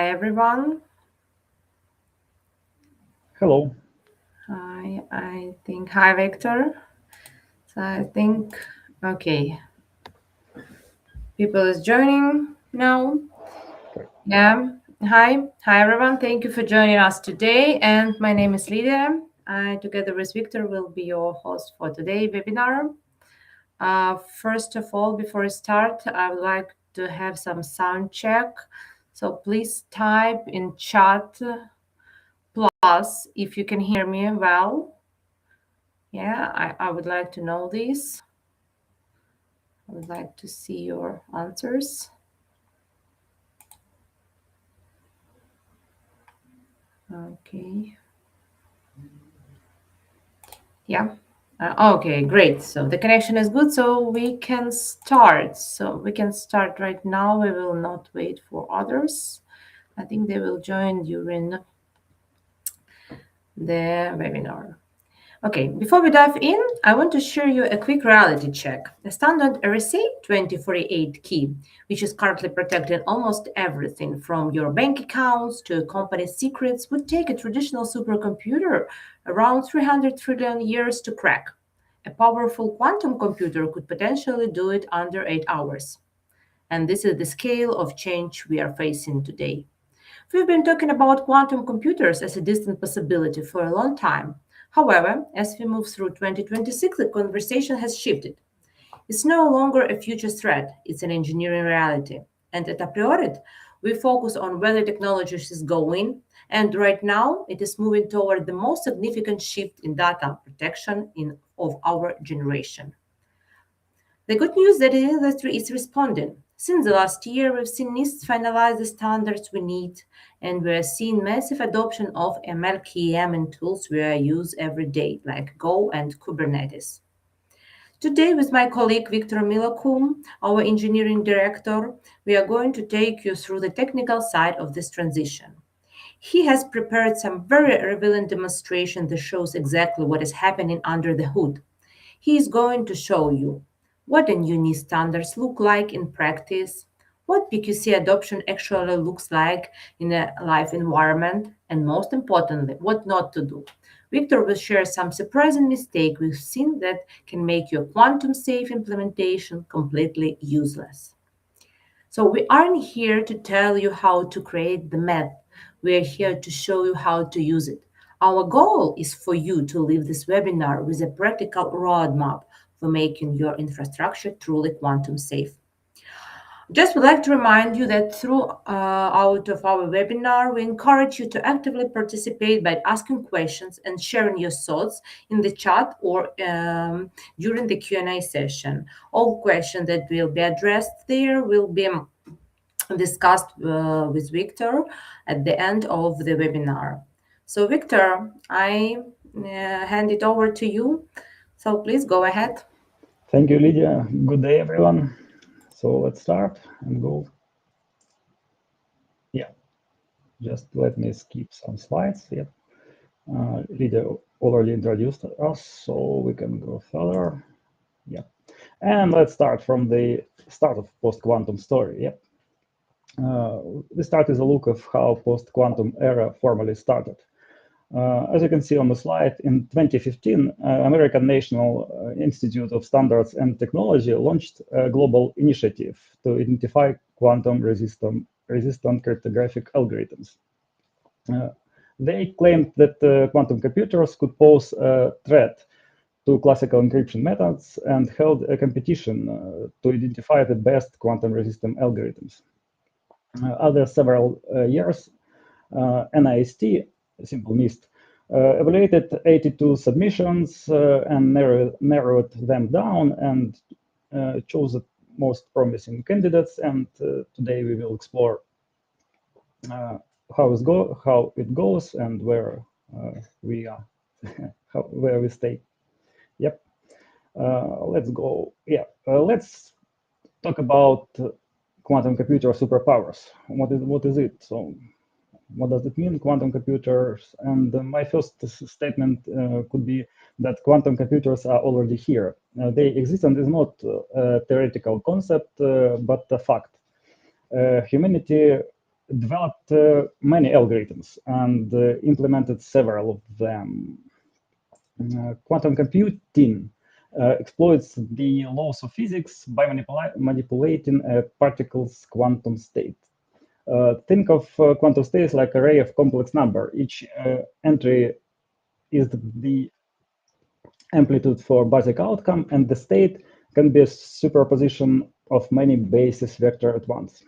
Hi, everyone. Hello. Hi, hi, Victor. So I think, okay, people is joining now. Great. Yeah. Hi, everyone. Thank you for joining us today. And my name is Lidiia. I, together with Victor, will be your host for today's webinar. First of all, before I start, I would like to have some sound check. So please type in chat plus if you can hear me well. Yeah, I would like to know this. I would like to see your answers. Okay. Yeah. Okay, great. So the connection is good, so we can start. So we can start right now. We will not wait for others. I think they will join during the webinar. Okay, before we dive in, I want to share you a quick reality check. The standard RSA 2048 key, which is currently protecting almost everything from your bank accounts to company secrets, would take a traditional supercomputer around 300 trillion years to crack. A powerful quantum computer could potentially do it under 8 hours. And this is the scale of change we are facing today. We've been talking about quantum computers as a distant possibility for a long time. However, as we move through 2026, the conversation has shifted. It's no longer a future threat, it's an engineering reality. And at Apriorit, we focus on where the technology is going, and right now it is moving toward the most significant shift in data protection of our generation. The good news is that the industry is responding. Since the last year, we've seen NIST finalize the standards we need, and we're seeing massive adoption of MLKM in tools we use every day, like Go and Kubernetes. Today, with my colleague Victor Mylokum, our engineering director, we are going to take you through the technical side of this transition. He has prepared some very revealing demonstration that shows exactly what is happening under the hood. He is going to show you what the new NIST standards look like in practice, what PQC adoption actually looks like in a live environment, and most importantly, what not to do. Victor will share some surprising mistakes we've seen that can make your quantum safe implementation completely useless. So, we aren't here to tell you how to create the math, we are here to show you how to use it. Our goal is for you to leave this webinar with a practical roadmap for making your infrastructure truly quantum safe. Just would like to remind you that throughout of our webinar, we encourage you to actively participate by asking questions and sharing your thoughts in the chat or during the Q&A session. All questions that will be addressed there will be discussed with Victor at the end of the webinar. So Victor, I hand it over to you. So please go ahead. Thank you, Lydia. Good day, everyone. So let's start and go. Yeah, just let me skip some slides. Yep. Lydia already introduced us, so we can go further. Yeah. And let's start from the start of post-quantum story. Yep. We start with a look of how post-quantum era formally started. As you can see on the slide, in 2015, American National Institute of Standards and Technology launched a global initiative to identify quantum-resistant cryptographic algorithms. They claimed that quantum computers could pose a threat to classical encryption methods and held a competition to identify the best quantum-resistant algorithms. After several years, NIST, simple NIST, evaluated 82 submissions and narrowed them down and chose the most promising candidates. And today we will explore how it goes and where we are, where we stay. Yep. Let's go. Yeah. Let's talk about quantum computer superpowers. What is it? So, what does it mean, quantum computers? And my first statement could be that quantum computers are already here. They exist and is not a theoretical concept, but a fact. Humanity developed many algorithms and implemented several of them. Quantum computing exploits the laws of physics by manipulating a particle's quantum state. Think of quantum states like an array of complex number. Each entry is the amplitude for basic outcome, and the state can be a superposition of many basis vectors at once.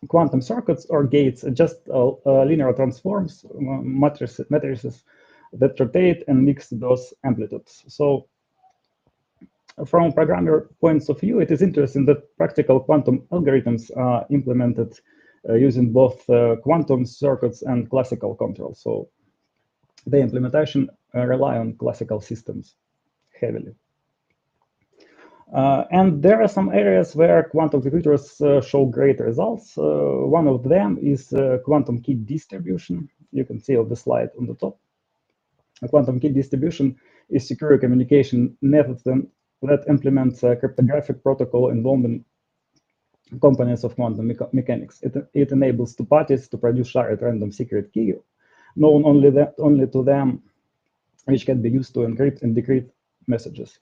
Quantum circuits or gates are just linear transforms, matrices that rotate and mix those amplitudes. So from programmer points of view, it is interesting that practical quantum algorithms are implemented using both quantum circuits and classical control. So the implementation rely on classical systems heavily. And there are some areas where quantum computers show great results. One of them is quantum key distribution. You can see on the slide on the top. A quantum key distribution is secure communication method that implements a cryptographic protocol involving components of quantum mechanics. It enables two parties to produce shared random secret key, known only to them, which can be used to encrypt and decrypt messages.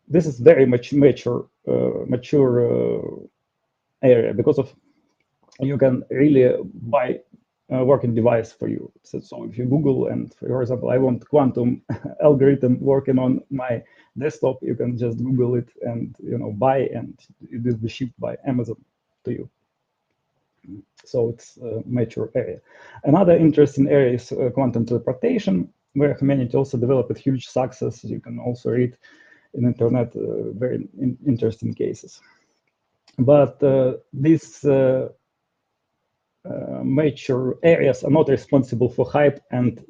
This is very much mature area because of you can really buy a working device for you. So if you Google and, for example, I want quantum algorithm working on my desktop, you can just Google it and buy, and it will be shipped by Amazon to you. So it's a mature area. Another interesting area is quantum teleportation, where humanity also developed huge success. You can also read in the internet very interesting cases. But these mature areas are not responsible for hype and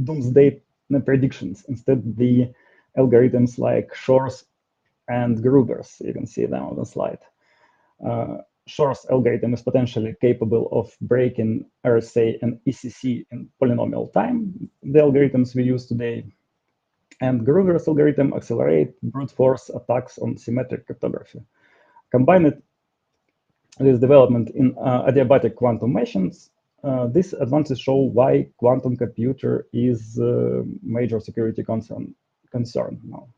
doomsday predictions. Instead, the algorithms like Shor's and Gruber's, you can see them on the slide. Shor's algorithm is potentially capable of breaking RSA and ECC in polynomial time, the algorithms we use today. And Gruber's algorithm accelerate brute force attacks on symmetric cryptography. Combined with development in adiabatic quantum machines, these advances show why quantum computer is a major security concern now.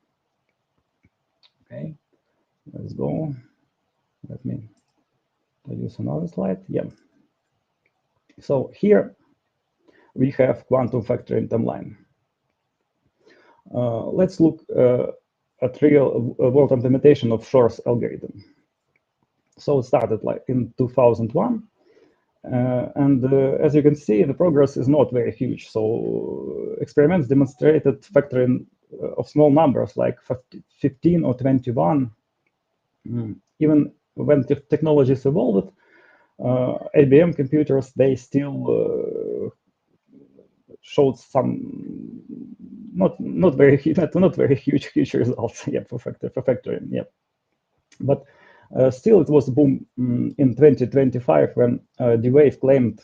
Okay, let's go. Let me use another slide. Yeah. So here we have quantum factoring timeline. Let's look at real world implementation of Shor's algorithm. So it started like in 2001. And as you can see, the progress is not very huge. So experiments demonstrated factoring of small numbers like 15 or 21. Even when technologies evolved, IBM computers, they still showed some not very huge results yet for factoring. Yeah, but still it was a boom in 2025 when D-Wave claimed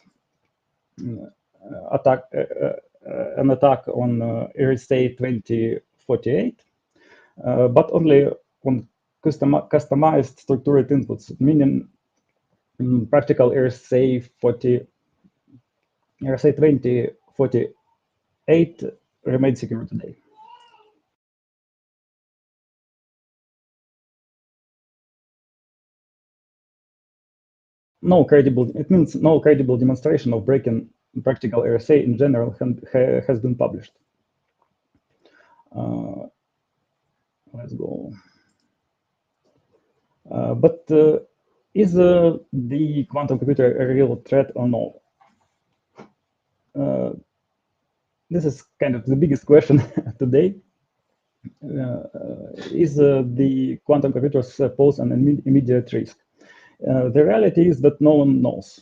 an attack on RSA 2048, but only on customized structured inputs, meaning practical RSA 2048 remains secure today. It means no credible demonstration of breaking practical RSA in general has been published. Let's go. But is the quantum computer a real threat or no? This is kind of the biggest question today. Is the quantum computers pose an immediate risk? The reality is that no one knows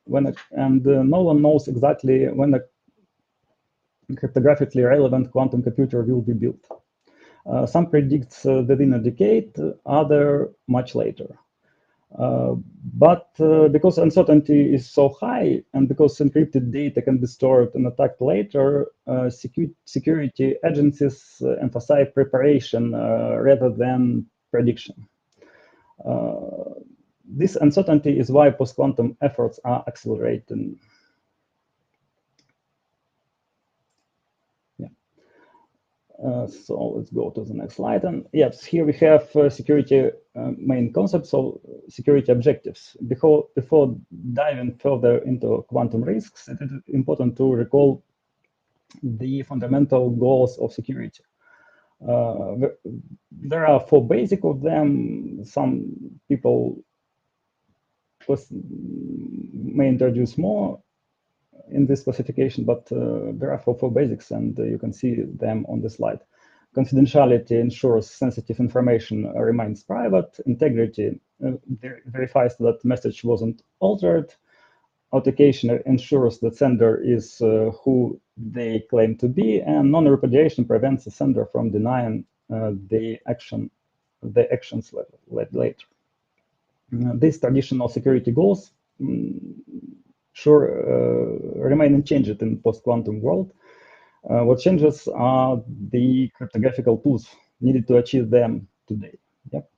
no one knows exactly when a cryptographically relevant quantum computer will be built. Some predicts within a decade, other much later. But because uncertainty is so high, and because encrypted data can be stored and attacked later, security agencies emphasize preparation rather than prediction. This uncertainty is why post-quantum efforts are accelerating. So let's go to the next slide. And yes, here we have security main concepts of security objectives. Before diving further into quantum risks, it is important to recall the fundamental goals of security. There are four basic of them. Some people may introduce more in this classification, but there are four basics, and you can see them on the slide. Confidentiality ensures sensitive information remains private. Integrity verifies that message wasn't altered. Authentication ensures that sender is who they claim to be, and non-repudiation prevents the sender from denying the actions later. These traditional security goals remain unchanged in post-quantum world. What changes are the cryptographical tools needed to achieve them today. Yep.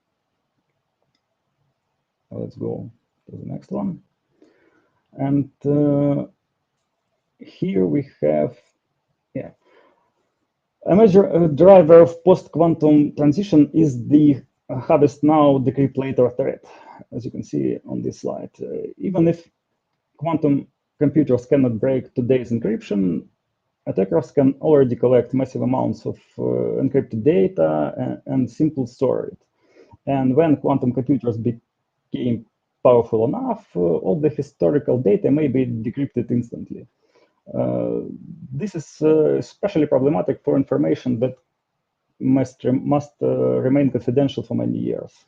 Let's go to the next one. And here we have, a major driver of post-quantum transition is the harvest now, decrypt later threat, as you can see on this slide. Even if quantum computers cannot break today's encryption, attackers can already collect massive amounts of encrypted data and simply store it. And when quantum computers became powerful enough, all the historical data may be decrypted instantly. This is especially problematic for information that must remain confidential for many years.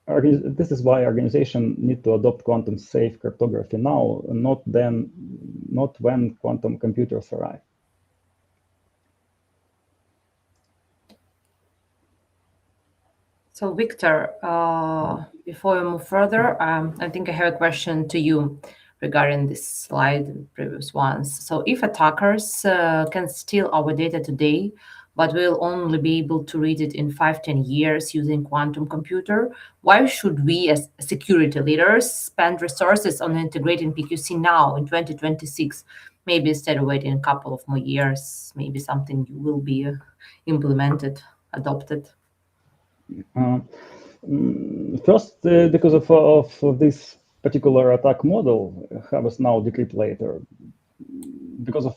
This is why organizations need to adopt quantum-safe cryptography now, not when quantum computers arrive. So, Victor, before we move further, I think I have a question to you regarding this slide and previous ones. So, if attackers can steal our data today, but will only be able to read it in 5-10 years using quantum computer, why should we as security leaders spend resources on integrating PQC now in 2026, maybe instead of waiting a couple of more years, maybe something will be implemented, adopted? First, because of this particular attack model, harvest now, decrypt later, because of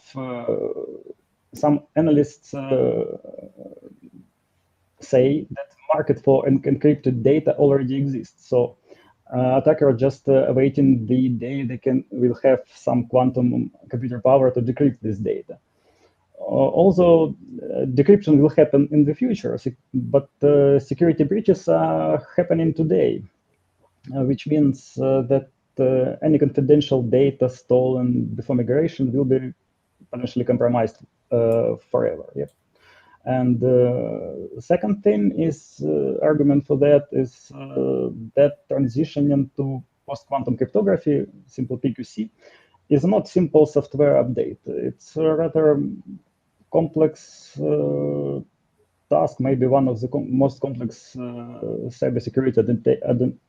some analysts say that market for encrypted data already exists. So attacker just awaiting the day they will have some quantum computer power to decrypt this data. Also, decryption will happen in the future, but security breaches are happening today, which means that any confidential data stolen before migration will be potentially compromised forever. Yep. And the second thing is argument for that is that transitioning to post-quantum cryptography, simple PQC, is not simple software update. It's a rather complex task, maybe one of the most complex cybersecurity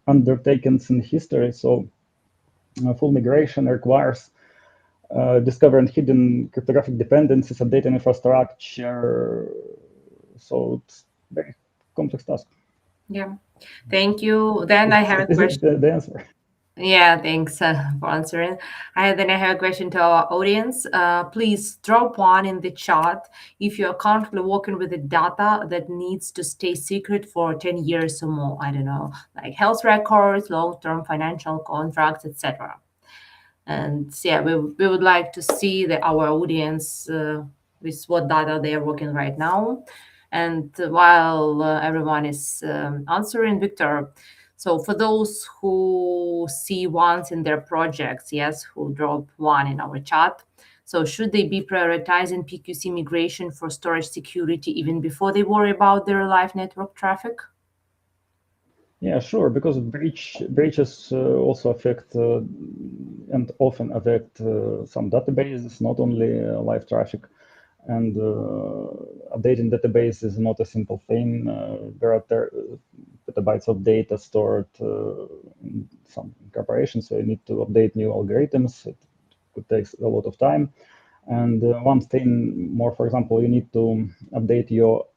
undertakings in history. So full migration requires discovering hidden cryptographic dependencies, updating infrastructure. So it's a very complex task. Yeah, thank you. Then I have a question. Is the answer? Yeah, thanks for answering. Then I have a question to our audience. Please drop one in the chat if you are currently working with the data that needs to stay secret for 10 years or more. I don't know, like health records, long-term financial contracts, etc. And yeah, we would like to see our audience with what data they are working right now. And while everyone is answering, Victor, so for those who see ones in their projects, yes, who drop one in our chat, so should they be prioritizing PQC migration for storage security even before they worry about their live network traffic? Yeah, sure, because breaches also affect and often affect some databases, not only live traffic. And updating database is not a simple thing. There are petabytes of data stored in some corporations, so you need to update new algorithms. It could take a lot of time. And one thing more, for example, you need to update your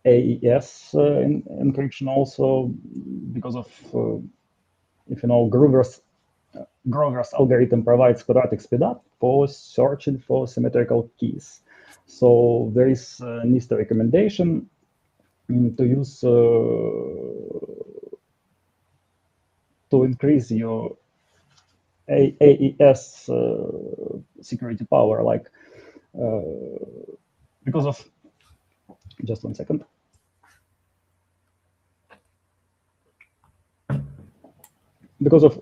AES encryption also, because of, if you know, Grover's algorithm provides quadratic speedup for searching for symmetrical keys. So there is a NIST recommendation to use to increase your AES security power, like because of, just 1 second. Because of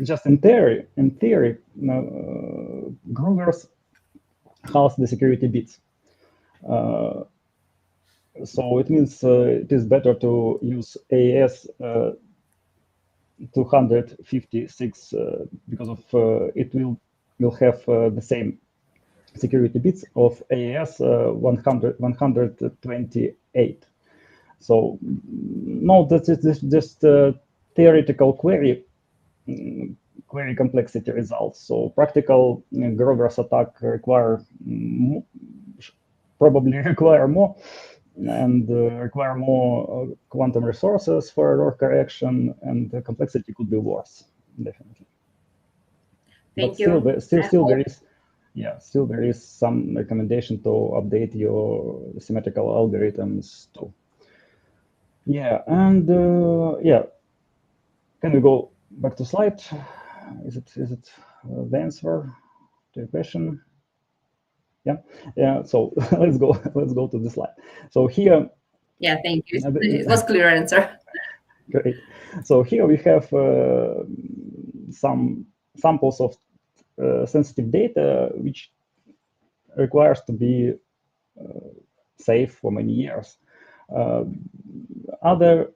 just in theory, Groovers has the security bits. So it means it is better to use AES 256 because of it will have the same security bits of AES 128. So no, that is just theoretical query complexity results. So practical Grover's attack probably require more and require more quantum resources for error correction, and the complexity could be worse, definitely. Thank But you. still there is some recommendation to update your symmetrical algorithms too. Yeah, and can we go back to slide? Is it the answer to your question? Yeah. So let's go to the slide. So here. Yeah, thank you. It was clear answer. Great. So here we have some samples of sensitive data which requires to be safe for many years. Other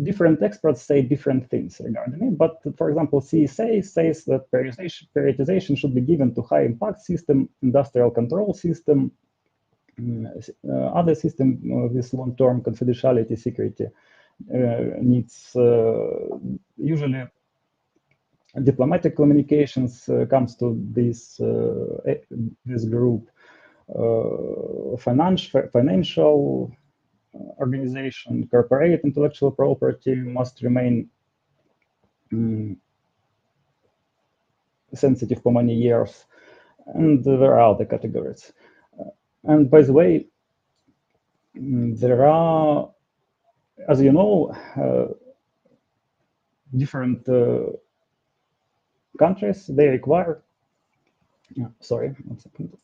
different experts say different things regarding it, but for example, CSA says that prioritization should be given to high impact system, industrial control system, other system with long-term confidentiality security needs usually diplomatic communications comes to this group. Financial organization, corporate intellectual property must remain sensitive for many years, and there are other categories. And by the way, there are, as you know, different countries, they require, sorry, 1 second.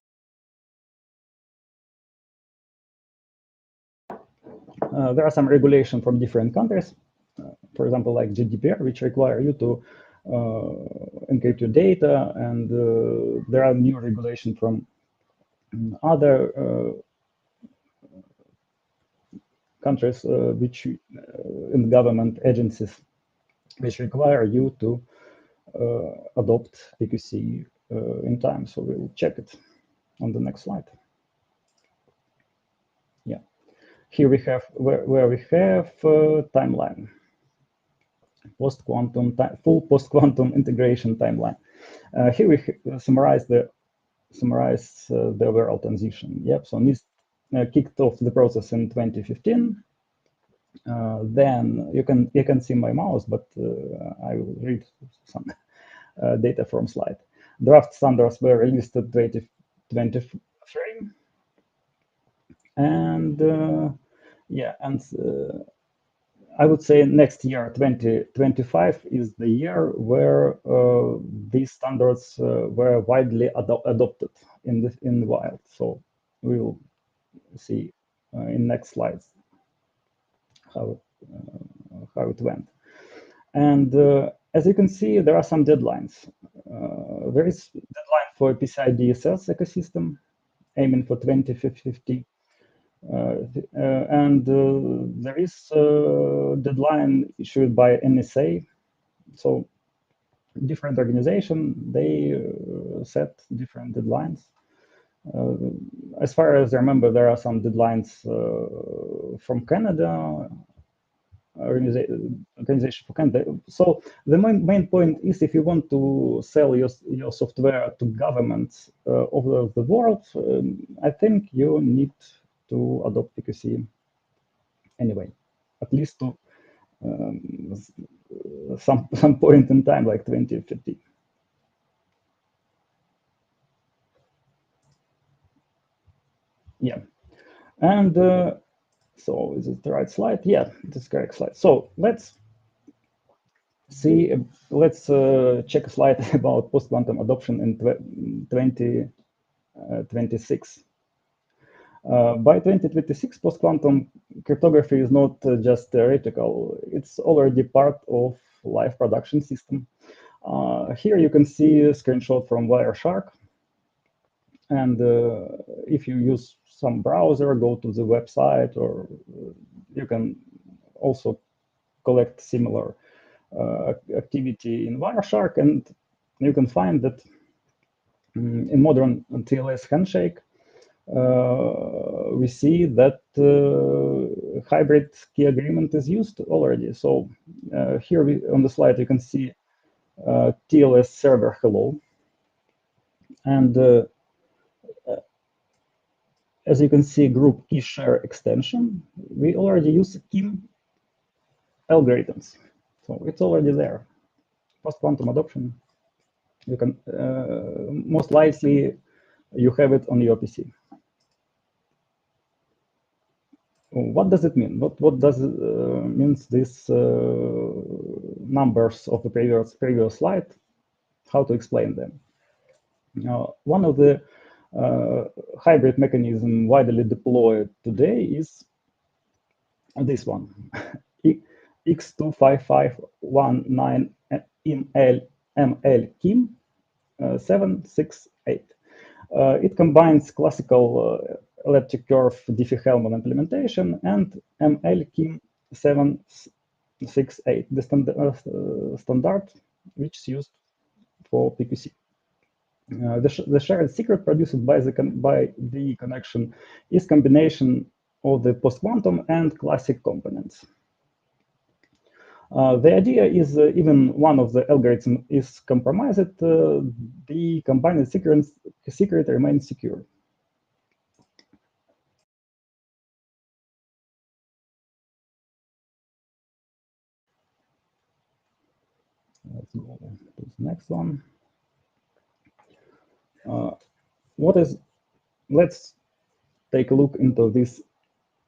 There are some regulation from different countries, for example, like GDPR, which require you to encrypt your data, and there are new regulation from other countries which in government agencies which require you to adopt PQC in time. So we'll check it on the next slide. Yeah, here we have where we have timeline, full post-quantum integration timeline. Here we summarize the overall transition. Yep. So NIST kicked off the process in 2015. Then you can see my mouse, but I will read some data from slide. Draft standards were released in 2023, and I would say next year, 2025, is the year where these standards were widely adopted in the wild. So we will see in next slides how it went. And as you can see, there are some deadlines. There is deadline for PCI DSS ecosystem, aiming for 2050. And there is a deadline issued by NSA. So different organization, they set different deadlines. As far as I remember, there are some deadlines from Canada, organization for Canada. So the main point is, if you want to sell your software to governments over the world, I think you need to adopt PQC anyway, at least to some point in time, like 2050. Yeah, and so is it the right slide? Yeah, it is correct slide. So let's see, let's check a slide about post-quantum adoption in 2026. By 2026, post-quantum cryptography is not just theoretical, it's already part of live production system. Here you can see a screenshot from Wireshark. And if you use some browser, go to the website, or you can also collect similar activity in Wireshark, and you can find that in modern TLS handshake, we see that hybrid key agreement is used already. So here on the slide, you can see TLS server hello. And as you can see, group key share extension, we already use KIM algorithms. So it's already there. Post-quantum adoption, you can most likely you have it on your PC. What does it mean? What does means these numbers of the previous slide? How to explain them? One of the hybrid mechanism widely deployed today is this one, X25519 ML KIM 768. It combines classical elliptic curve Diffie-Hellman implementation and ML KIM 768, the standard which is used for PQC. The shared secret produced by the connection is combination of the post-quantum and classic components. The idea is even one of the algorithms is compromised, the combined secret remains secure. Let's go to the next one. Let's take a look into this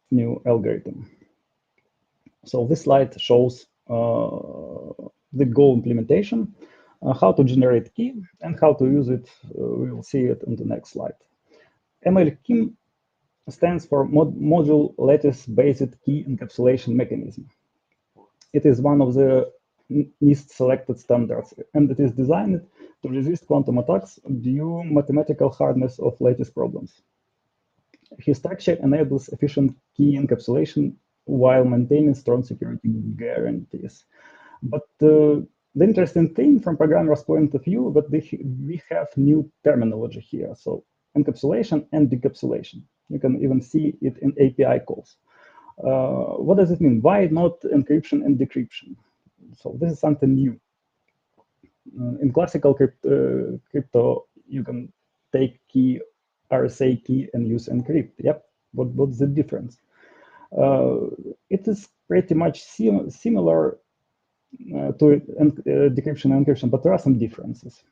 new algorithm. So this slide shows the Go implementation, how to generate key and how to use it. We will see it in the next slide. ML-KIM stands for Module Lattice-Based Key Encapsulation Mechanism. It is one of the NIST selected standards, and it is designed to resist quantum attacks due mathematical hardness of lattice problems. His structure enables efficient key encapsulation while maintaining strong security guarantees. But the interesting thing from programmer's point of view, that we have new terminology here. So encapsulation and decapsulation. You can even see it in API calls. What does it mean? Why not encryption and decryption? So this is something new. In classical crypto, you can take key, RSA key, and use encrypt. Yep. What's the difference? It is pretty much similar to decryption and encryption, but there are some differences.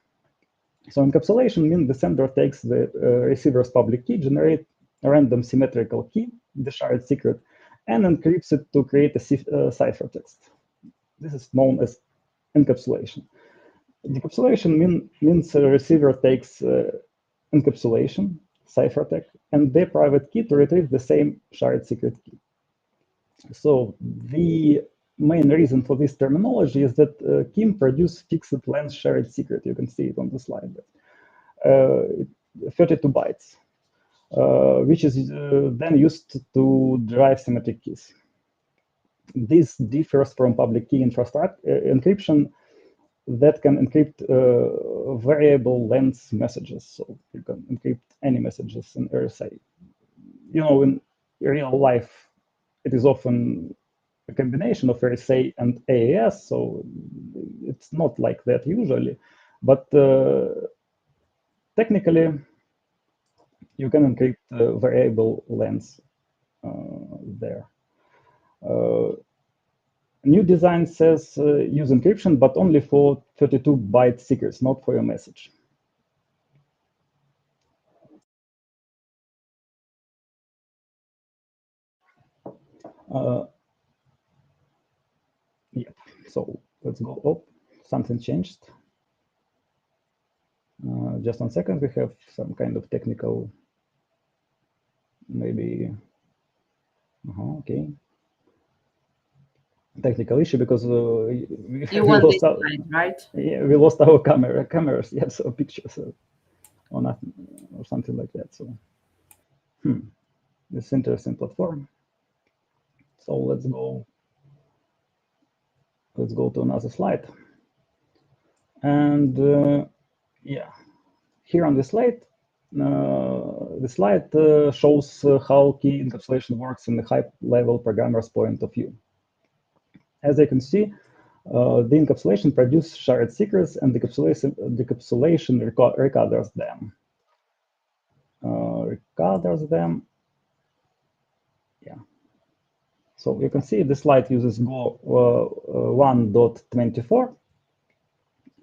So encapsulation means the sender takes the receiver's public key, generate a random symmetrical key, the shared secret, and encrypts it to create a ciphertext. This is known as encapsulation. Decapsulation means the receiver takes encapsulation, ciphertext, and the private key to retrieve the same shared secret key. So the main reason for this terminology is that KIM produces fixed length shared secret. You can see it on the slide. 32 bytes, which is then used to derive symmetric keys. This differs from public key infrastructure encryption, that can encrypt variable length messages. So you can encrypt any messages in RSA. You know, in real life, it is often a combination of RSA and AES, so it's not like that usually. But technically, you can encrypt variable length there. New design says use encryption, but only for 32-byte secrets, not for your message. Yep. So let's go. Oh, something changed. Just 1 second. We have some kind of technical, maybe. Okay. Technical issue because we lost our, slide, right? Yeah, we lost our cameras. Yes, so pictures or nothing or something like that. So, this interesting platform. So let's go to another slide. And yeah, here on the slide, shows how key encapsulation works in the high-level programmer's point of view. As you can see, the encapsulation produces shared secrets, and the decapsulation recovers them. Yeah. So you can see the slide uses Go 1.24,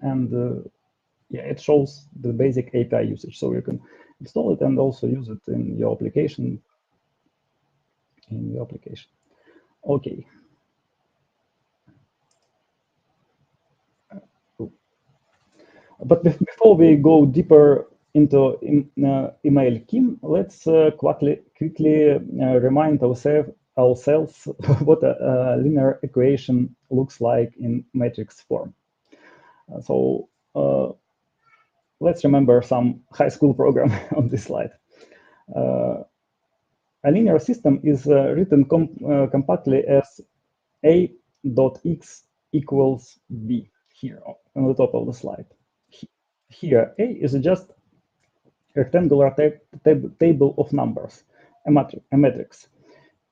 and yeah, it shows the basic API usage. So you can install it and also use it in your application. Okay. But before we go deeper into Mylokum, let's quickly remind ourselves what a linear equation looks like in matrix form. So let's remember some high school program on this slide. A linear system is written compactly as a dot x equals b here on the top of the slide. Here, A is just a rectangular table of numbers, a matrix.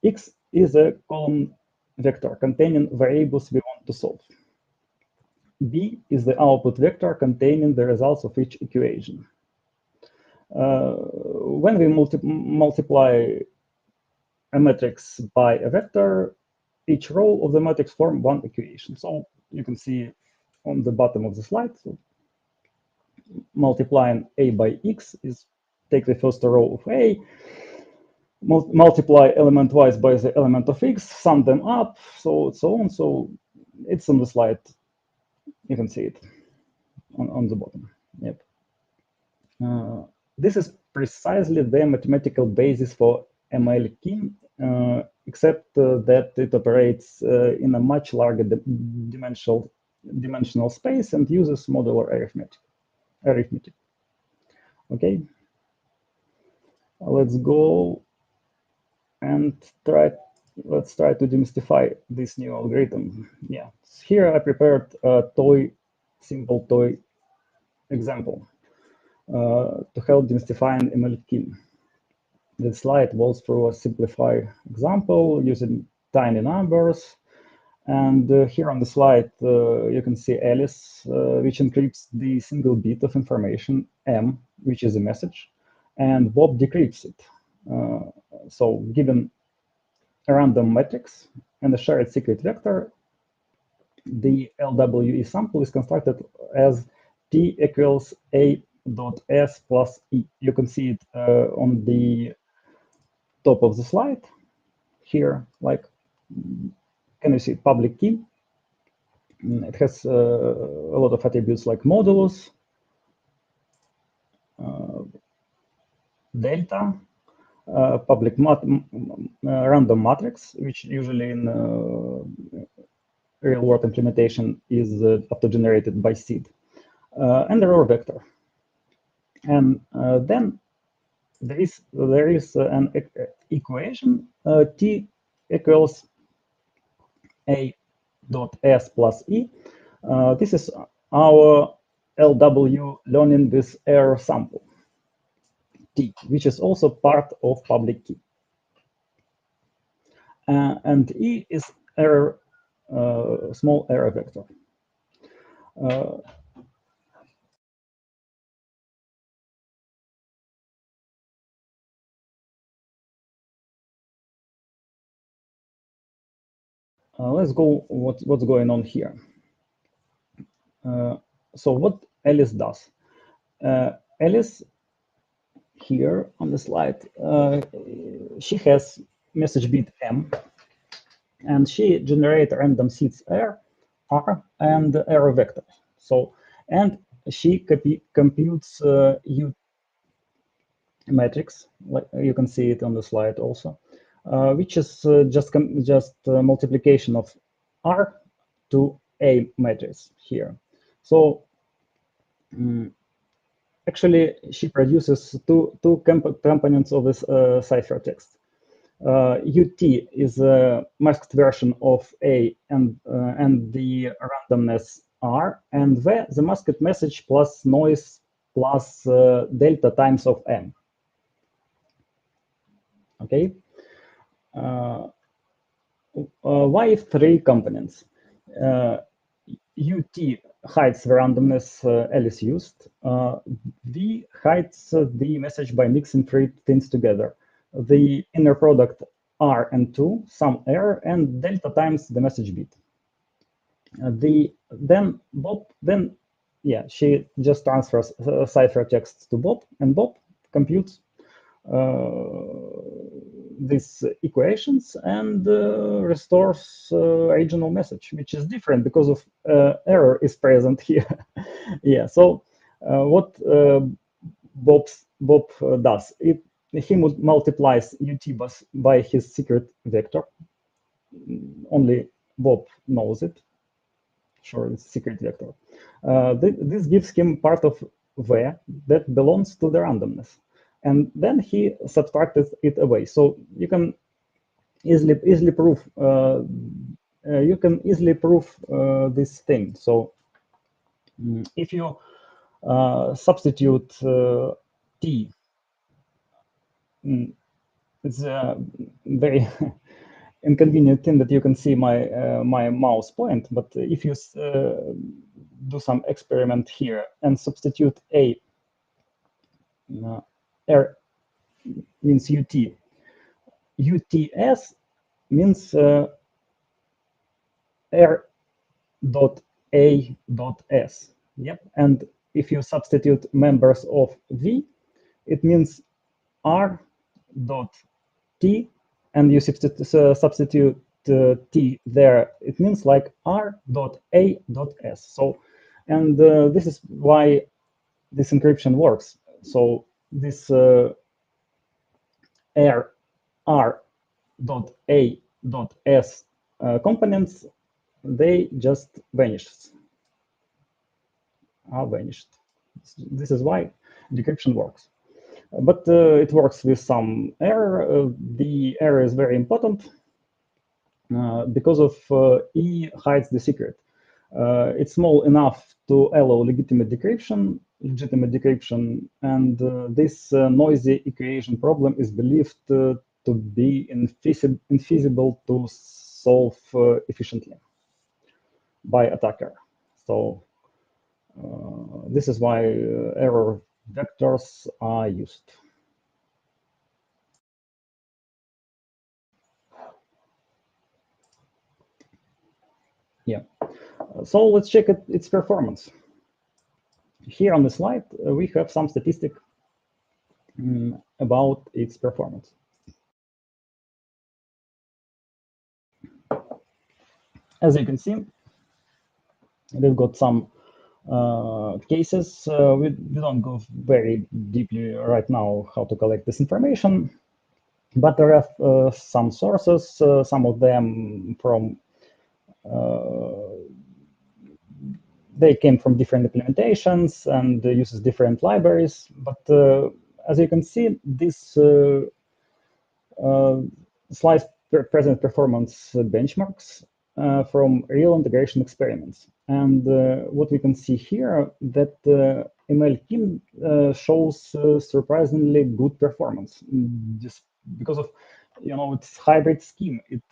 X is a column vector containing variables we want to solve. B is the output vector containing the results of each equation. When we multiply a matrix by a vector, each row of the matrix forms one equation. So you can see on the bottom of the slide, so multiplying A by X is take the first row of A, multiply element-wise by the element of X, sum them up, so on. So it's on the slide. You can see it on the bottom. Yep. This is precisely the mathematical basis for Mylokum, except that it operates in a much larger dimensional space and uses modular arithmetic. Okay, let's go and let's try to demystify this new algorithm. Yeah, here I prepared a simple toy example to help demystifying Mylokum. The slide walks through a simplified example using tiny numbers. And here on the slide, you can see Alice, which encrypts the single bit of information, M, which is a message, and Bob decrypts it. So given a random matrix and a shared secret vector, the LWE sample is constructed as T equals A dot S plus E. You can see it on the top of the slide here, like, can you see public key? It has a lot of attributes like modulus, delta, public random matrix, which usually in real-world implementation is auto-generated by seed, and error vector. And then there is an equation T equals A dot S plus E. This is our LW learning with error sample T, which is also part of public key. And E is error, small error vector. Let's go what's going on here. So what Alice does. Alice here on the slide, she has message bit M, and she generates random seeds R, and error vector. So, and she computes U matrix, like you can see it on the slide also, which is just multiplication of R to A matrix here. So actually, she produces two components of this ciphertext. UT is a masked version of A and the randomness R, and V, the masked message plus noise plus delta times of M. Okay. Why three components? UT hides the randomness Alice used. V hides the message by mixing three things together. The inner product R and 2, some error, and delta times the message bit. Then Bob, she just transfers ciphertext to Bob, and Bob computes these equations and restores original message, which is different because of error is present here. Yeah. So what Bob does, he multiplies UT by his secret vector. Only Bob knows it. Sure, it's secret vector. This gives him part of V that belongs to the randomness. And then he subtracted it away. So you can easily prove this thing. So if you substitute T, it's a very inconvenient thing that you can see my mouse point. But if you do some experiment here and substitute A, R means UT. UTS means R dot A dot S. Yep. And if you substitute members of V, it means R dot T, and you substitute T there, it means like R dot A dot S. So, and this is why this encryption works. So this R dot A dot S components, they just vanished. Are vanished. This is why decryption works. But it works with some error. The error is very important because of E hides the secret. It's small enough to allow legitimate decryption, and this noisy equation problem is believed to be infeasible to solve efficiently by attacker. So this is why error vectors are used. Yeah. So let's check its performance. Here on the slide, we have some statistic about its performance. As you can see, we've got some cases. We don't go very deeply right now how to collect this information, but there are some sources, some of them from they came from different implementations and uses different libraries. But as you can see, this slide present performance benchmarks from real integration experiments. And what we can see here that Mylokum shows surprisingly good performance, just because of its hybrid scheme. It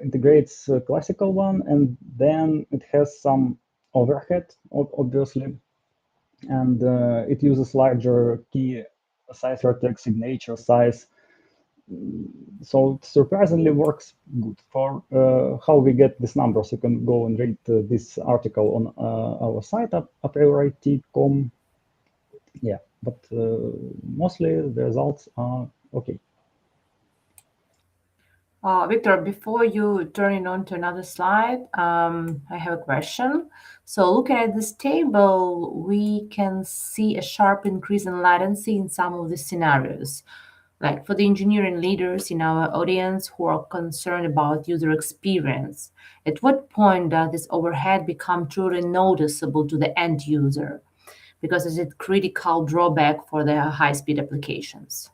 integrates a classical one, and then it has some overhead, obviously, and it uses larger key ciphertext signature size. So it surprisingly works good. For how we get these numbers, you can go and read this article on our site, Apriorit.com. Yeah, but mostly the results are okay. Victor, before you turn it on to another slide, I have a question. So looking at this table, we can see a sharp increase in latency in some of the scenarios. Like for the engineering leaders in our audience who are concerned about user experience, at what point does this overhead become truly noticeable to the end user? Because it's a critical drawback for the high-speed applications.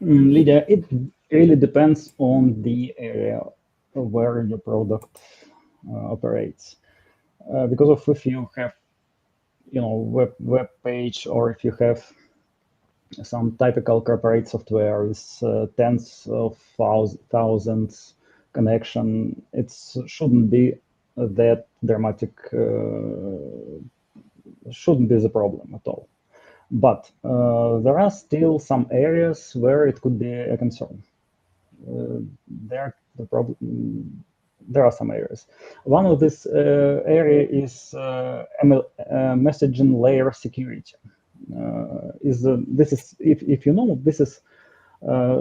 Lidiia, it really depends on the area where your product operates. Because of if you have, web page, or if you have some typical corporate software with tens of thousands connection, it shouldn't be that dramatic, shouldn't be the problem at all. But there are still some areas where it could be a concern. There are some areas. One of this area is messaging layer security. This is, if you know, this is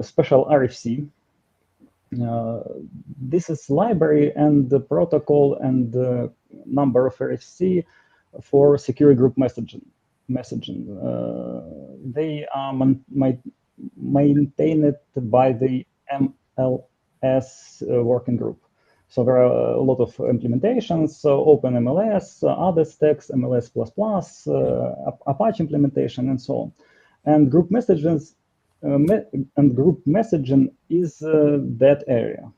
special RFC. This is library and the protocol and the number of RFC for secure group messaging. They are maintained by the MLS working group. So there are a lot of implementations, OpenMLS, other stacks, MLS++, Apache implementation, and so on. And group messaging is that area.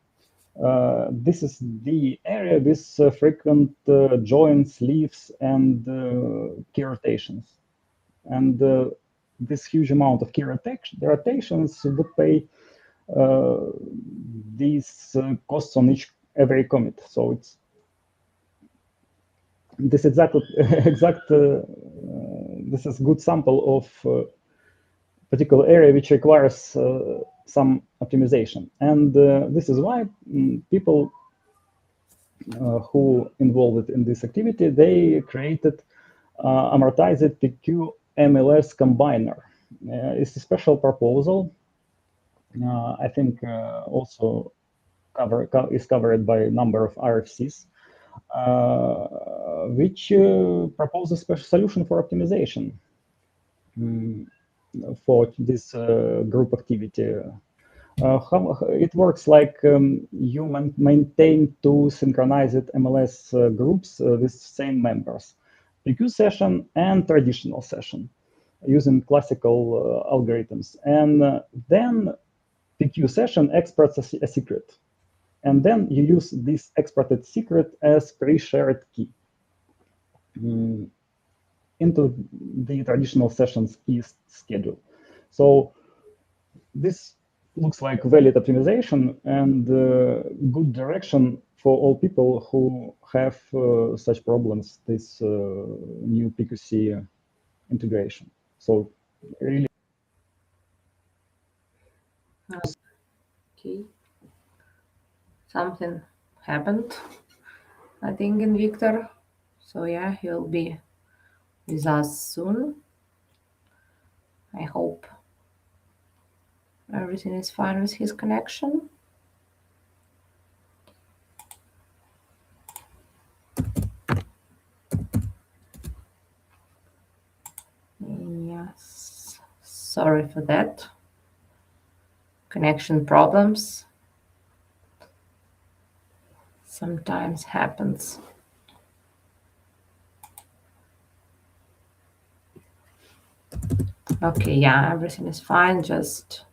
This is the area with frequent joins, leaves, and key rotations. And this huge amount of key rotations would pay these costs on every commit. So it's this this is good sample of particular area which requires some optimization, and this is why people who involved in this activity, they created amortized PQ MLS combiner. It's a special proposal. I think also is covered by a number of RFCs, which propose a special solution for optimization for this group activity. How it works like you maintain two synchronized MLS groups with same members, PQ session and traditional session, using classical algorithms. And then PQ session exports a secret. And then you use this exported secret as pre-shared key into the traditional session's key schedule. So this looks like valid optimization and good direction for all people who have such problems, this new PQC integration. So really. Okay. Something happened, I think, in Victor. So yeah, he'll be with us soon. I hope everything is fine with his connection. Yes, sorry for that. Connection problems sometimes happens. Okay, yeah, everything is fine. Just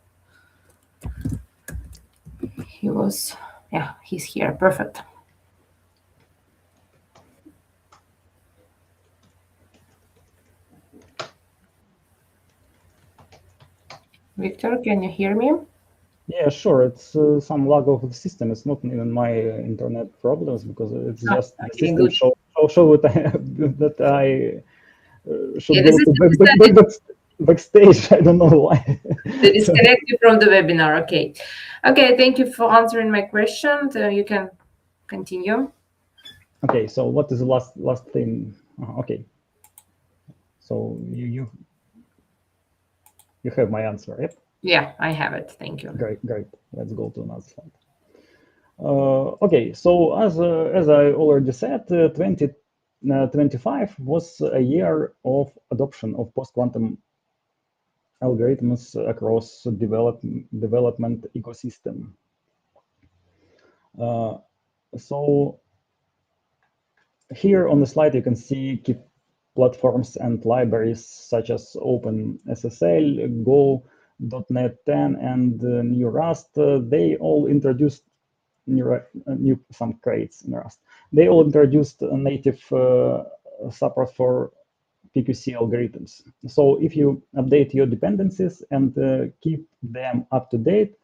he's here. Perfect. Victor, can you hear me? Yeah, sure. It's some lag of the system. It's not even my internet problems because it's Oh, just the okay, system good. show that I Yeah, should the go to system decided backstage. I don't know why. to disconnect you from the webinar. Okay. Okay, thank you for answering my question. You can continue. Okay, so what is the last thing? Okay, so you have my answer, yep? Yeah, I have it. Thank you. Great, great. Let's go to another slide. Okay, so as I already said, 2025 was a year of adoption of post-quantum algorithms across development ecosystem. So here on the slide you can see key platforms and libraries such as OpenSSL, Go, .NET 10, and new Rust. They all introduced some crates in Rust. They all introduced a native support for PQC algorithms. So if you update your dependencies and keep them up to date,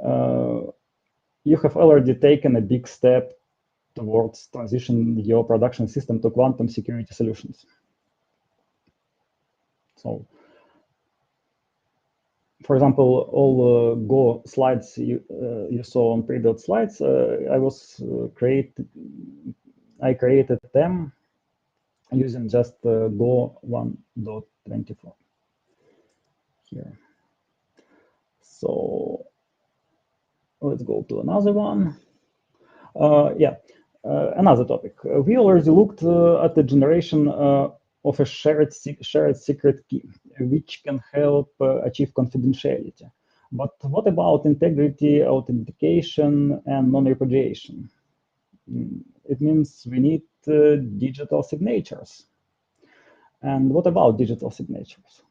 you have already taken a big step towards transition your production system to quantum security solutions. So, for example, all Go slides you saw on previous slides, I created them using just Go 1.24 here. So let's go to another one. Another topic. We already looked at the generation of a shared secret key, which can help achieve confidentiality. But what about integrity, authentication, and non-repudiation? It means we need digital signatures. And what about digital signatures?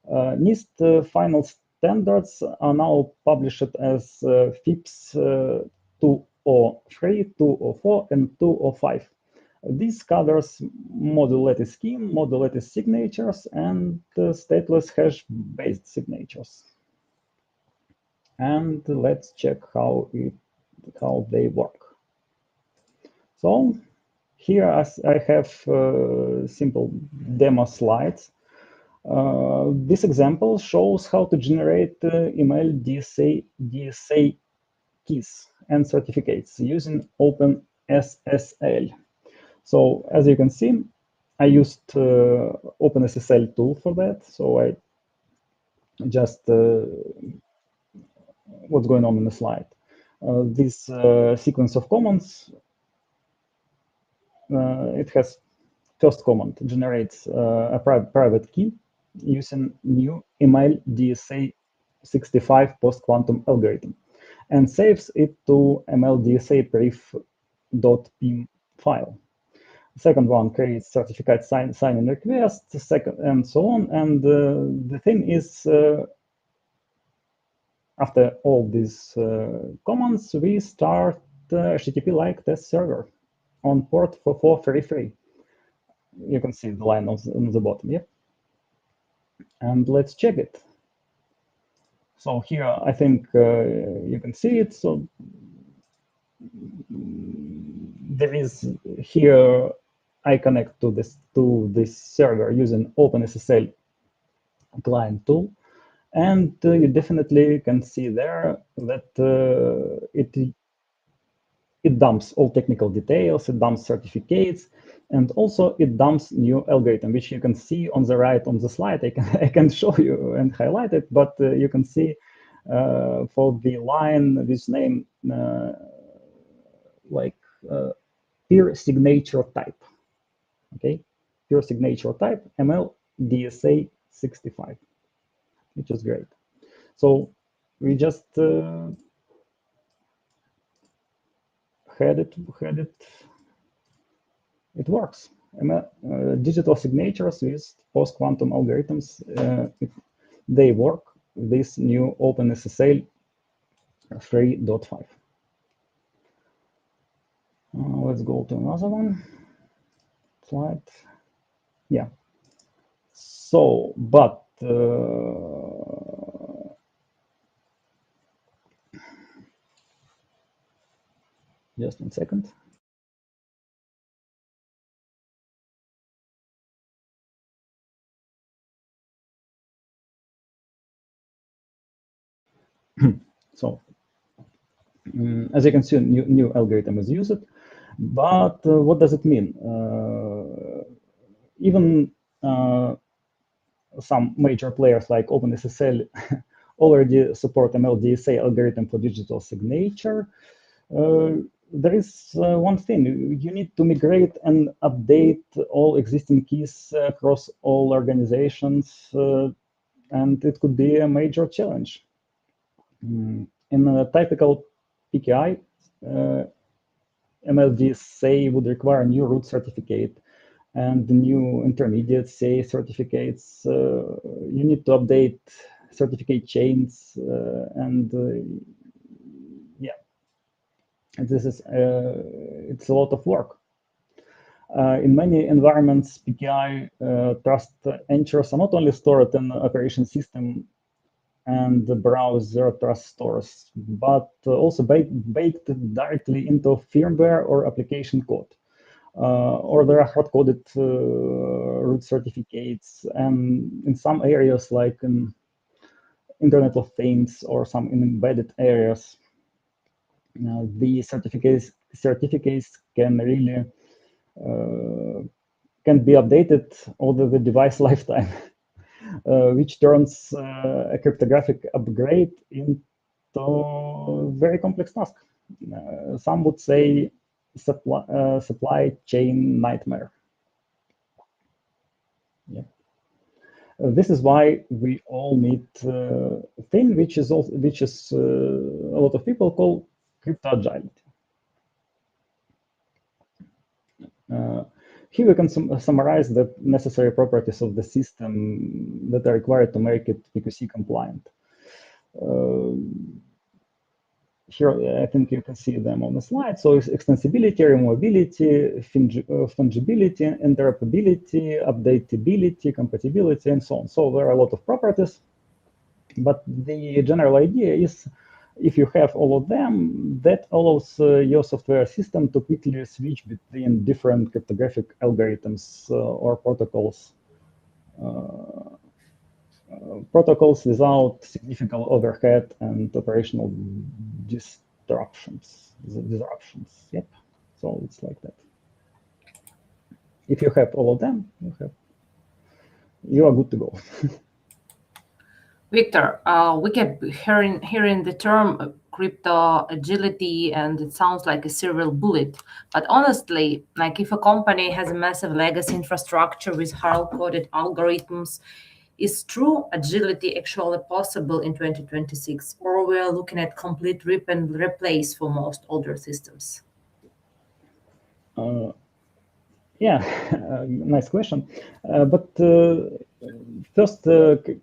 NIST final standards are now published as FIPS 203, 204, and 205. This covers module lattice scheme, module lattice signatures, and stateless hash-based signatures. And let's check how they work. So here I have simple demo slides. This example shows how to generate email DSA keys and certificates using OpenSSL. So as you can see, I used OpenSSL tool for that. So I just what's going on in the slide. This sequence of commands, it has first command generates a private key using new email DSA 65 post-quantum algorithm and saves it to mldsa brief.pim file. Second one creates certificate sign-in request, second, and so on. And the thing is, after all these commands, we start HTTP-like test server on port 4433. You can see the line on the bottom, yeah? And let's check it. So here, I think you can see it. So there is here, I connect to this server using OpenSSL client tool. And you definitely can see there that it dumps all technical details, it dumps certificates, and also it dumps new algorithm, which you can see on the right on the slide. I can show you and highlight it, but you can see for the line this name like peer signature type. Okay, peer signature type ML DSA 65, which is great. So we just had it. It works. Digital signatures with post-quantum algorithms, they work with this new OpenSSL 3.5. Let's go to another one. Slide. Yeah. So, but Just 1 second. So as you can see, new algorithm is used, but what does it mean? Even some major players like OpenSSL already support MLDSA algorithm for digital signature. There is one thing: you need to migrate and update all existing keys across all organizations, and it could be a major challenge. In a typical PKI, MLDSA would require a new root certificate and new intermediate say certificates. You need to update certificate chains, and yeah, this is it's a lot of work. In many environments, PKI trust entries are not only stored in operation system and the browser trust stores, but also baked directly into firmware or application code. Or there are hard-coded root certificates, and in some areas like in Internet of Things or some embedded areas, the certificates can really can be updated over the device lifetime, which turns a cryptographic upgrade into a very complex task. Some would say supply chain nightmare. Yeah. This is why we all need a thing which is a lot of people call crypto agility. Here we can summarize the necessary properties of the system that are required to make it PQC compliant. Here, I think you can see them on the slide. So it's extensibility, removability, fungibility, interoperability, updatability, compatibility, and so on. So there are a lot of properties, but the general idea is if you have all of them, that allows your software system to quickly switch between different cryptographic algorithms or protocols. Protocols without significant overhead and operational disruptions. Yep. So it's like that. If you have all of them, you are good to go. Victor, we kept hearing the term crypto agility, and it sounds like a serial bullet. But honestly, like if a company has a massive legacy infrastructure with hard-coded algorithms, is true agility actually possible in 2026, or we are looking at complete rip and replace for most older systems? Yeah, nice question. But first,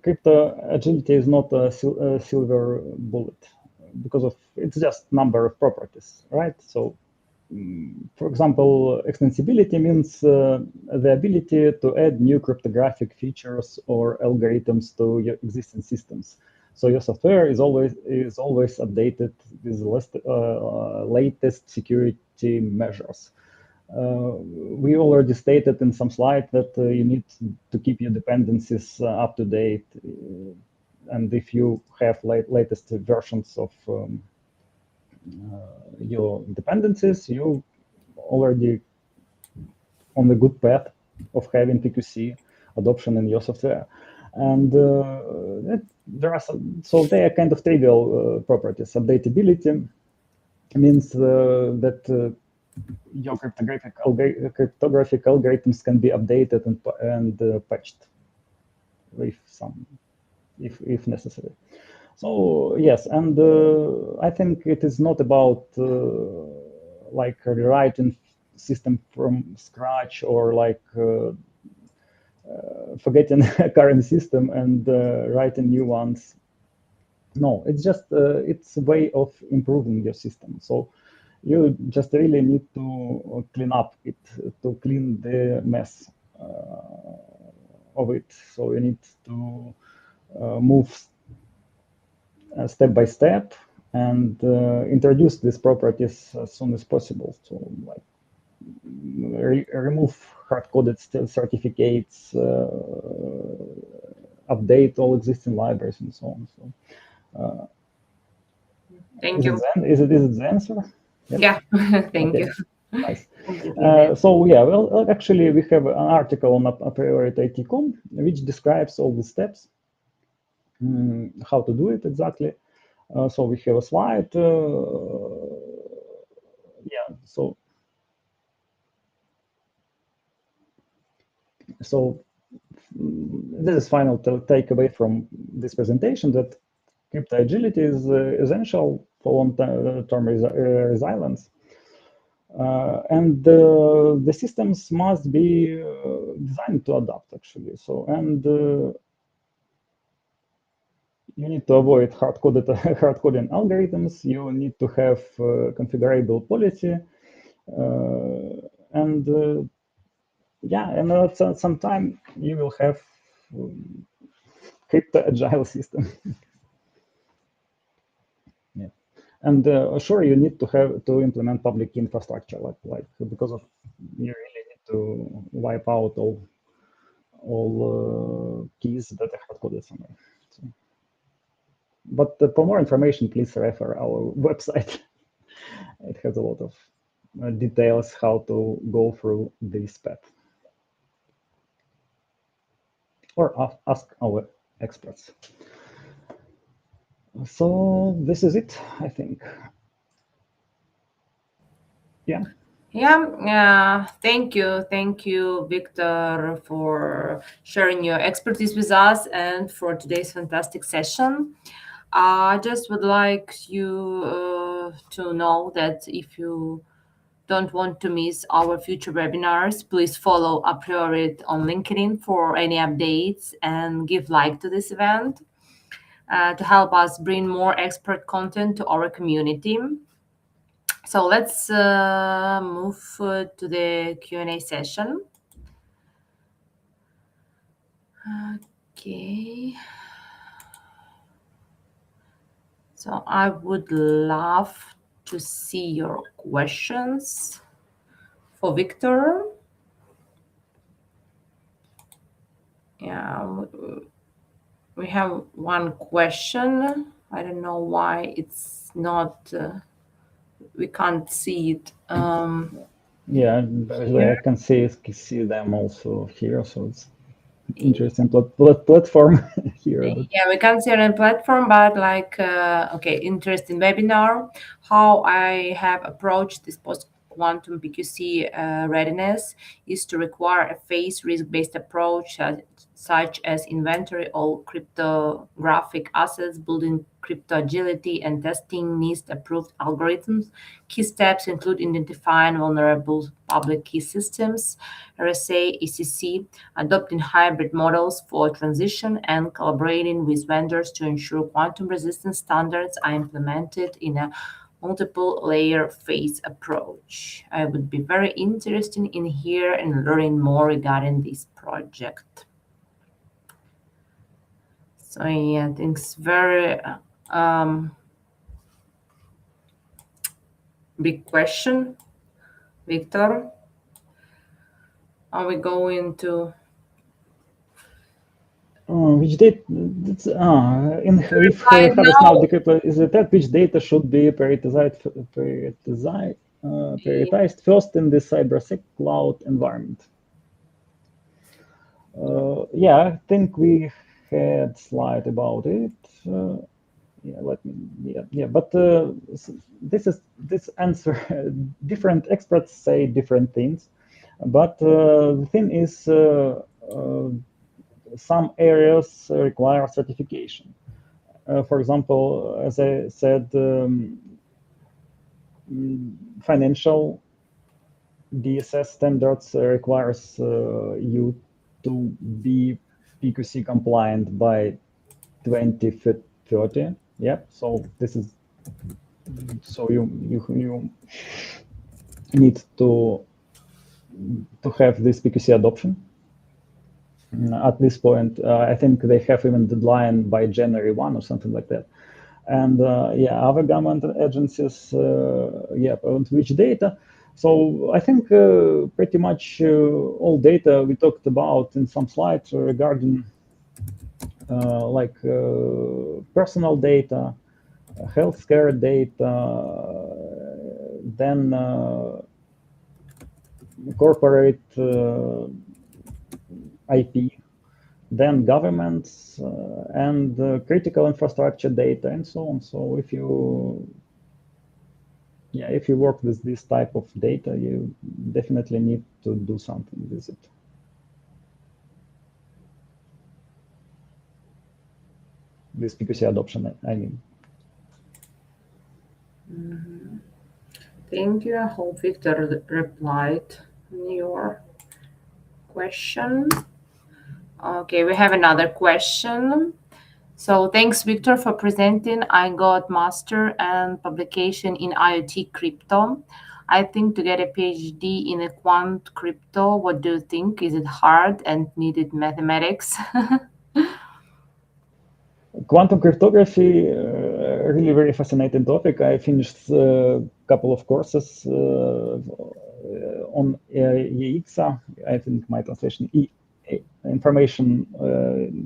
crypto agility is not a silver bullet because of it's just number of properties, right? So, for example, extensibility means the ability to add new cryptographic features or algorithms to your existing systems. So your software is always updated with the latest security measures. We already stated in some slide that you need to keep your dependencies up to date, and if you have latest versions of your dependencies, you already on the good path of having PQC adoption in your software. And there are so they are kind of trivial properties. Updatability means that your cryptographic algorithms can be updated and patched if necessary. So yes, and I think it is not about like rewriting system from scratch or like forgetting a current system and writing new ones. No, it's just it's a way of improving your system. So you just really need to clean up it, to clean the mess of it. So you need to move step by step and introduce these properties as soon as possible. So like remove hard-coded certificates, update all existing libraries, and so on. So, Thank you. is it the answer? Yep. Yeah, thank you. Nice. So yeah, well, actually, we have an article on Apriorit.com which describes all the steps, how to do it exactly. So we have a slide. Yeah. So this is final takeaway from this presentation, that crypto agility is essential for long-term resilience. And the systems must be designed to adapt, actually. So, and you need to avoid hard-coding algorithms. You need to have configurable policy, and yeah, and at some time you will have crypto agile system. Yeah, and sure, you need to have to implement public infrastructure, like because of you really need to wipe out all keys that are hard coded somewhere. So, but for more information, please refer our website. It has a lot of details how to go through this path, or ask our experts. So this is it, I think. Yeah. Yeah, thank you, Victor, for sharing your expertise with us and for today's fantastic session. I just would like you to know that if you don't want to miss our future webinars, please follow Apriorit on LinkedIn for any updates and give like to this event to help us bring more expert content to our community. So let's move to the Q&A session. Okay. So I would love to see your questions for Victor. Yeah, we have one question. I don't know why it's not, we can't see it. Yeah, I can see them also here, so it's interesting platform here. But... Yeah, we can't see it on platform, but like, okay, interesting webinar. How I have approached this post-quantum PQC readiness is to require a phase risk-based approach, such as inventory all cryptographic assets, building crypto agility, and testing NIST-approved algorithms. Key steps include identifying vulnerable public key systems, RSA, ECC, adopting hybrid models for transition, and collaborating with vendors to ensure quantum-resistant standards are implemented in a multiple layer phase approach. I would be very interested in hearing and learning more regarding this project. So yeah, I think it's very big question, Victor. Are we going to? Which data? If Harvest now decrypt is attacked, which data should be prioritized first in the cybersec cloud environment? Yeah, I think we had slide about it. Yeah, but this answer. Different experts say different things, but the thing is, some areas require certification. For example, as I said, financial DSS standards requires you to be PQC compliant by 2030. Yeah, so this is you need to have this PQC adoption. At this point, I think they have even deadline by January 1 or something like that. and yeah, other government agencies, yeah, and which data. So I think pretty much all data we talked about in some slides regarding like personal data, healthcare data, then corporate IP, then governments and critical infrastructure data and so on. So if you work with this type of data, you definitely need to do something with it. This PQC adoption, I mean. Thank you. I hope Victor replied on your question. Okay, we have another question. So thanks, Victor, for presenting. I got master and publication in IoT crypto. I think to get a PhD in a quant crypto, what do you think? Is it hard and needed mathematics? Quantum cryptography, really very fascinating topic. I finished a couple of courses on EIXA. I think my translation information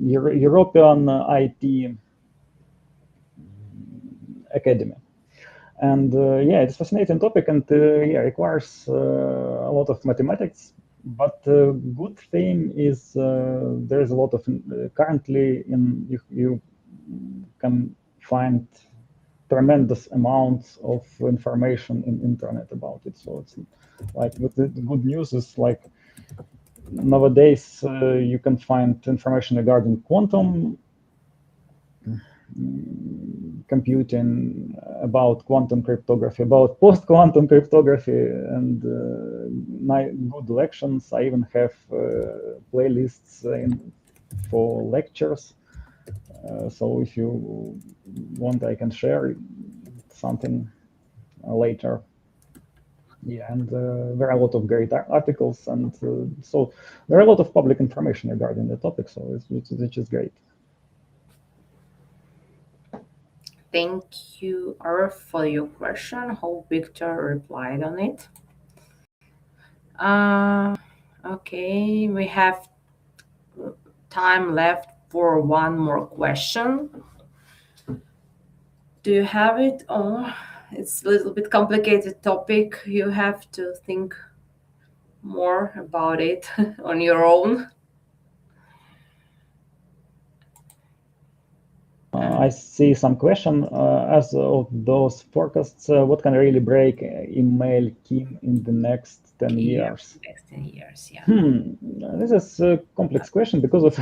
European IT Academy. And yeah, it's a fascinating topic, and yeah, requires a lot of mathematics. But good thing is there is a lot of currently you can find tremendous amounts of information in internet about it. So it's like, but the good news is like nowadays you can find information regarding quantum computing, about quantum cryptography, about post-quantum cryptography, and good lections. I even have playlists for lectures. So if you want, I can share something later. Yeah, and there are a lot of great articles, and so there are a lot of public information regarding the topic, so which is great. Thank you, Arf, for your question. Hope Victor replied on it. Okay, we have time left for one more question. Do you have it? Oh, it's a little bit complicated topic. You have to think more about it on your own. I see some question. As of those forecasts, what can really break email Kim in the next 10 years? Next 10 years, yeah. This is a complex question because of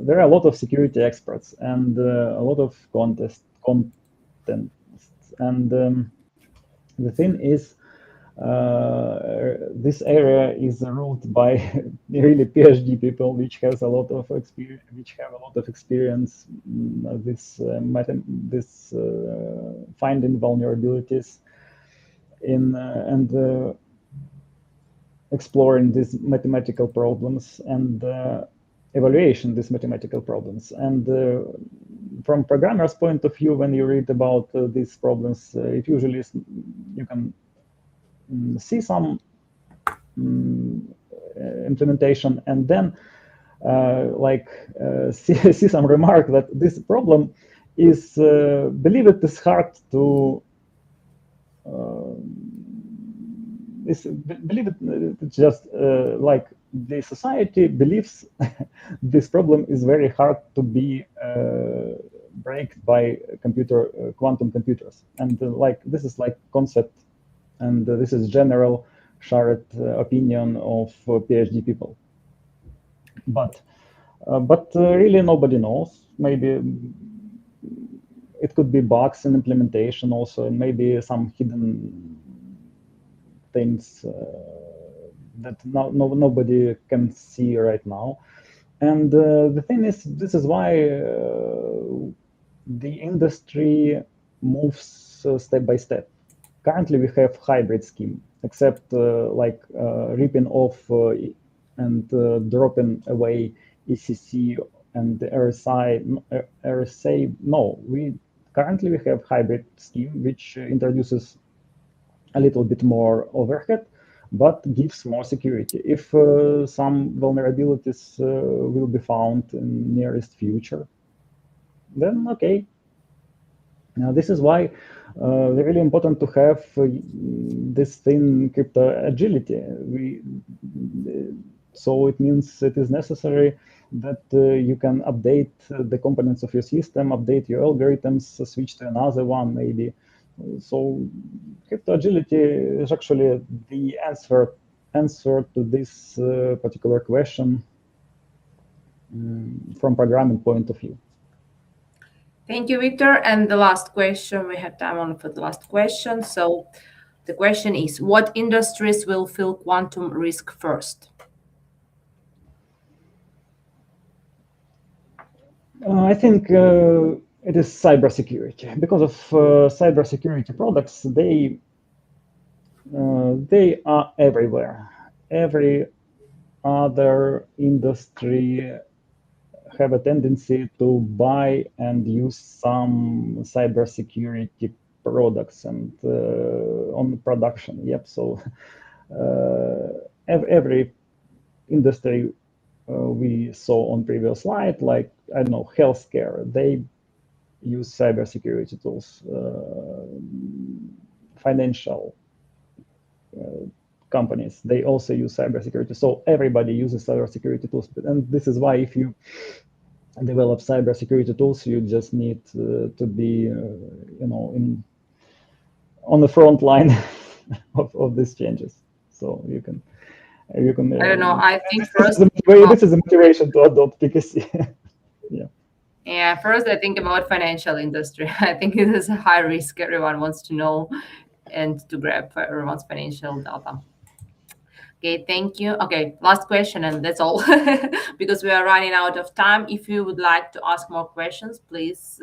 there are a lot of security experts and a lot of contents. And the thing is, this area is ruled by really PhD people, which has a lot of experience, this finding vulnerabilities in and exploring these mathematical problems and evaluation these mathematical problems. And from programmer's point of view, when you read about these problems, it usually is, you can see some implementation, and then see some remark that this problem is, believe it is hard to believe it, it's just like the society believes this problem is very hard to be break by quantum computers, and like this is like concept, and this is general shared opinion of PhD people. But really nobody knows. Maybe it could be bugs in implementation also, and maybe some hidden things that nobody can see right now. And the thing is, this is why the industry moves step by step. Currently, we have hybrid scheme, except ripping off and dropping away ECC and the RSA, no. Currently we have hybrid scheme, which introduces a little bit more overhead, but gives more security. If some vulnerabilities will be found in nearest future, then okay. Now, this is why really important to have this thin crypto agility. So it means it is necessary that you can update the components of your system, update your algorithms, switch to another one maybe. So crypto agility is actually the answer to this particular question from programming point of view. Thank you, Victor. And the last question, we have time only for the last question. So the question is, what industries will feel quantum risk first? I think it is cybersecurity. Because of cybersecurity products, they are everywhere. Every other industry have a tendency to buy and use some cybersecurity products and on production. Yep. So every industry we saw on previous slide, like I don't know, healthcare, they use cybersecurity tools. Financial companies, they also use cybersecurity. So everybody uses cybersecurity tools, and this is why if you develop cybersecurity tools, you just need to be, on the front line of these changes. So you can. I don't know. I think this is a motivation to adopt PKC. Yeah. Yeah, first I think about financial industry. I think it is a high risk. Everyone wants to know and to grab everyone's financial data. Okay, thank you. Okay, last question, and that's all because we are running out of time. If you would like to ask more questions, please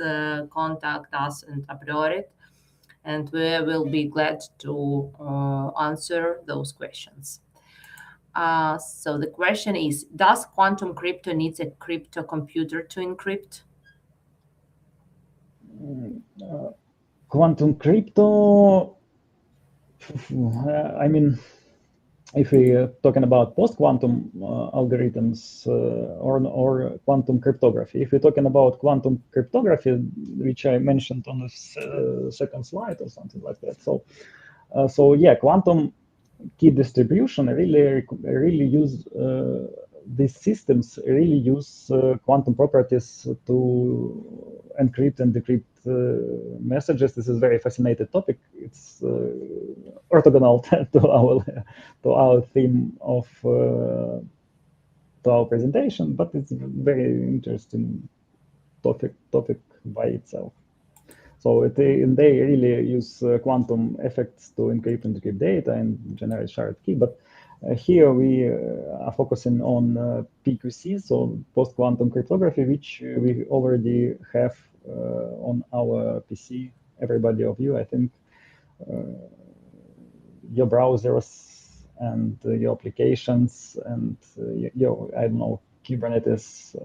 contact us in Apriorit, and we will be glad to answer those questions. So the question is, does quantum crypto needs a crypto computer to encrypt? Quantum crypto, I mean, if we are talking about post-quantum algorithms or quantum cryptography, if we're talking about quantum cryptography, which I mentioned on the second slide or something like that. So yeah, quantum key distribution really use these systems really use quantum properties to encrypt and decrypt messages. This is a very fascinating topic. It's orthogonal to our theme of to our presentation, but it's a very interesting topic by itself. So they really use quantum effects to encrypt and decrypt data and generate shared key. But here we are focusing on PQC, so post-quantum cryptography, which we already have on our PC. Everybody of you, I think, your browsers and your applications and your, I don't know, Kubernetes,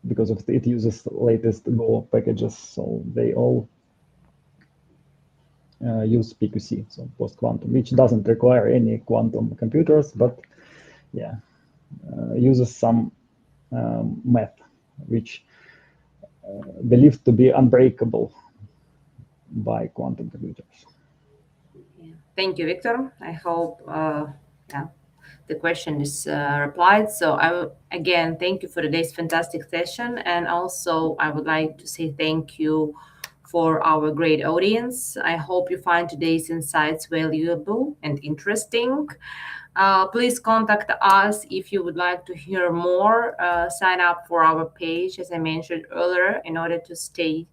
because of it uses the latest Go packages, so they all use PQC, so post-quantum, which doesn't require any quantum computers, but yeah, uses some math, which believed to be unbreakable by quantum computers. Yeah. Thank you, Victor. I hope the question is replied. So again, thank you for today's fantastic session. And also I would like to say thank you for our great audience. I hope you find today's insights valuable and interesting. Please contact us if you would like to hear more. Sign up for our page, as I mentioned earlier, in order to stay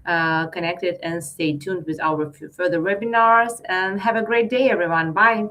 connected and stay tuned with our further webinars. And have a great day, everyone. Bye.